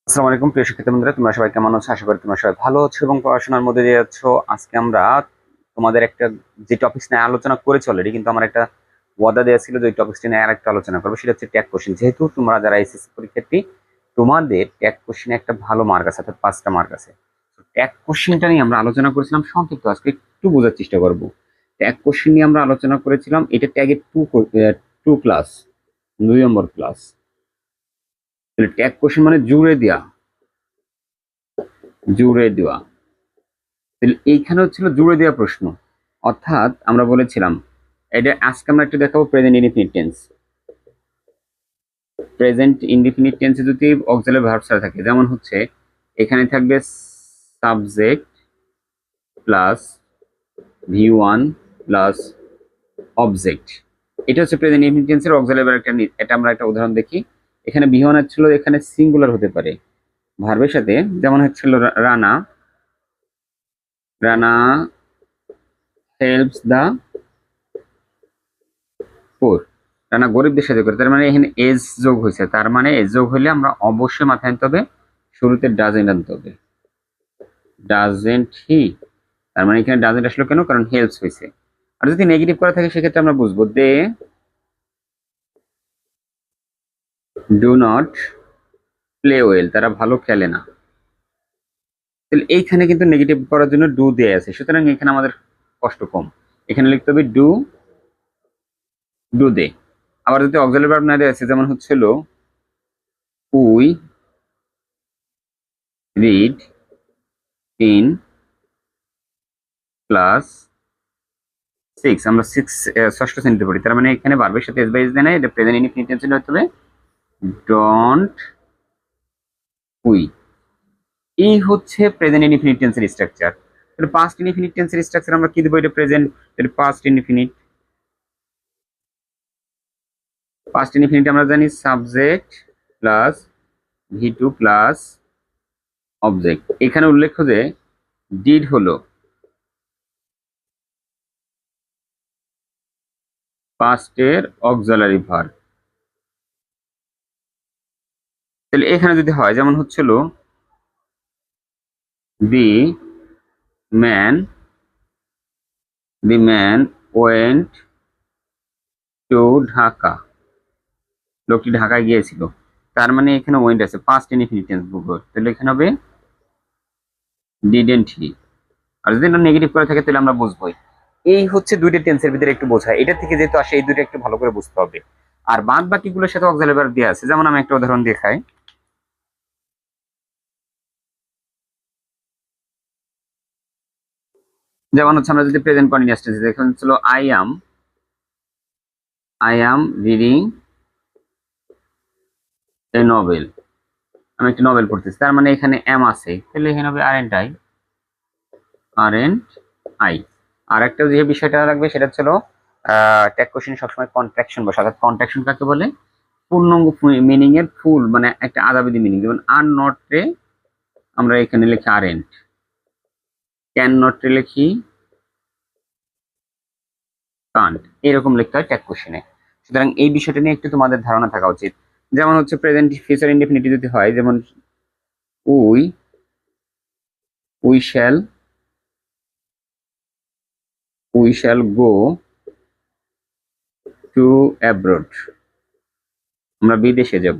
আসসালামু আলাইকুম প্রিয় শিক্ষার্থী বন্ধুরা, তোমরা সবাই কেমন আছো? আশা করি তোমরা সবাই ভালো আছো এবং পড়াশোনার মধ্যে দিয়ে যাচ্ছ। আজকে আমরা তোমাদের একটা যে টপিকস নিয়ে আলোচনা করেছি অলরেডি, কিন্তু আমার একটা ওয়াদা দেওয়া ছিল যে ওই টপিকসটি নিয়ে আর একটা আলোচনা করবো, সেটা হচ্ছে ট্যাগ কোশ্চেন। যেহেতু তোমরা যারা এসএসসি পরীক্ষার্থী, তোমাদের ট্যাগ কোশ্চেনে একটা ভালো মার্ক আছে, অর্থাৎ 5টা মার্ক আছে। ট্যাগ কোশ্চেনটা নিয়ে আমরা আলোচনা করেছিলাম সংক্ষিপ্ত, আজকে একটু বোঝার চেষ্টা করবো। ট্যাগ কোশ্চেন নিয়ে আমরা আলোচনা করেছিলাম, এটা ট্যাগের টু ক্লাস, 2 নম্বর ক্লাস। ট্যাগ কোশ্চেন মানে জুড়ে দেওয়া। তাহলে এইখানে হচ্ছিল জুড়ে দেওয়া প্রশ্ন, অর্থাৎ আমরা বলেছিলাম এটা আজকে আমরা একটু দেখাবো present indefinite tense. Present indefinite টেন্সে যদি অক্সিলারি ভার্ব ছাড়া থাকে, যেমন হচ্ছে এখানে থাকবে subject plus V1 plus object. এটা হচ্ছে প্রেজেন্ট ইনডিফিনিট টেন্সের অক্সিলারি ভার্ব। এটা আমরা একটা উদাহরণ দেখি। এখানে ভি1 ছিল, এখানে সিঙ্গুলার হতে পারে ভার্বের সাথে, যেমন হচ্ছিল রানা, রানা হেল্পস দা পোর। রানা গরিবদের সাথে করে, তার মানে এখানে এজ যোগ হয়েছে, তার মানে এজ যোগ হলে আমরা অবশ্যই মাথায় আনতে হবে শুরুতে ডাজেন্ট আনতে হবে। ডাজেন্ট হি, তার মানে এখানে ডাজেন্ট আসলো কেন? কারণ হেল্পস হয়েছে। আর যদি নেগেটিভ করা থাকে সেক্ষেত্রে আমরা বুঝবো they do not play well, তারা ভালো খেলে না। তাহলে এইখানে কিন্তু নেগেটিভ করার জন্য ডু দেয়া আছে, সুতরাং এখানে আমাদের কষ্ট কম। এখানে লিখতে হবে ডু ডু দে। আবার যদি অক্সিলারি ভার্ব না দেয়া আছে, যেমন হচ্ছিল উই রিড ইন ক্লাস 6, আমরা 6ষ্ঠ শ্রেণীতে পড়ি, তার মানে এখানে ভার্বের সাথে এস বাই এস দেয় না, এটা প্রেজেন্ট ইনডিফিনিট টেন্সে হতে হবে ডোন্ট উই। এই হচ্ছে প্রেজেন্ট ইনডিফিনিট টেন্সের স্ট্রাকচার। তাহলে পাস্ট ইনডিফিনিট টেন্সের স্ট্রাকচার আমরা কি দেবো? এটা প্রেজেন্ট, এটা পাস্ট ইনডিফিনিট। পাস্ট ইনডিফিনিট আমরা জানি সাবজেক্ট প্লাস ভি2 প্লাস অবজেক্ট। এখানে উল্লেখ্য যে ডিড হলো পাস্টের অক্সিলারি ভার্ব। তাহলে এখানে যদি হয়, যেমন হচ্ছিল the man went to Dhaka, লোকটি ঢাকায় গিয়েছিল, তার মানে এখানে ওয়েন্ট আছে, পাস্ট ইনডিফিনিট টেন্স বুঝবো, তাহলে এখানে হবে ডিডেন্ট হি। আর যদি এটা নেগেটিভ করে থাকে তাহলে আমরা বুঝবোই। এই হচ্ছে দুইটা টেন্সের ভিতরে একটু বোঝা, এটা থেকে যেহেতু আসে এই দুইটা একটু ভালো করে বুঝতে হবে। আর বাদ বাকিগুলোর সাথে অক্সিলারি ভার্ব দেওয়া আছে, যেমন আমি একটা উদাহরণ দেখাই। যেমন হচ্ছে আমরা যদি প্রেজেন্ট কন্টিনিউয়াস টেন্স দেখুন, ছিল I am reading a novel, আমি একটা নভেল পড়তেছি, তার মানে এখানে এম আছে, তাহলে এখানে হবে আর এন্ড আই। আর একটা যে বিষয়টা লাগবে সেটা ছিল ট্যাগ কোশ্চেন সবসময় কন্ট্রাকশন বসে, অর্থাৎ কন্ট্রাকশন কাকে বলে? পূর্ণাঙ্গ মিনিং এর ফুল, মানে একটা আদাবিধি মিনিং। যেমন আর নট রে আমরা এখানে লিখি আর এন্ড, ক্যান নট রে লিখি কান্ট, এরকম লিখতে হয় ট্যাগ কোশ্চেনে। সুতরাং এই বিষয়টা নিয়ে একটু তোমাদের ধারণা থাকা উচিত। যেমন হচ্ছে প্রেজেন্ট ফিউচার ইনডেফিনিট যদি হয়, যেমন we we shall go to abroad, আমরা বিদেশে যাব।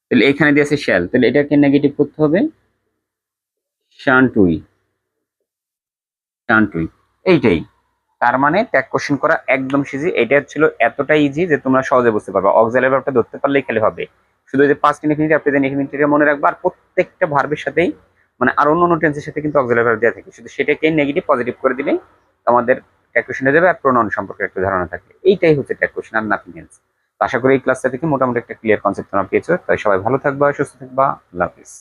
তাহলে এখানে দিয়ে আছে শ্যাল, তাহলে এটাকে নেগেটিভ করতে হবে শান্টুই। এইটাই, তার মানে ট্যাগ কোশ্চেন করা একদম ইজি। এটা ছিল এতটাই ইজি যে তোমরা সহজে বুঝতে পারবে, অক্সিলারি ভার্বটা ধরতে পারলেই খেলে হবে। শুধু যে পাস্ট ইনডিফিনিট আর প্রেজেন্ট ইনডিফিনিটকে মনে রাখবা, আর প্রত্যেকটা ভার্বের সাথেই মানে আর অন্য টেন্সের সাথে কিন্তু অক্সিলারি ভার্ব দেওয়া থাকে, শুধু সেটাকে নেগেটিভ পজিটিভ করে দিলেই আমাদের ট্যাগ কোশ্চেন হয়ে যাবে, আর প্রোনাউন সম্পর্কে একটা ধারণা থাকবে। এইটাই হচ্ছে ট্যাগ কোশ্চেন, আর নাথিং এলস। আশা করি এই ক্লাসটা থেকে মোটামুটি একটা ক্লিয়ার কনসেপ্ট তোমরা পেয়েছো। তাই সবাই ভালো থাকবা, সুস্থ থাকবা, আল্লাহ হাফিজ।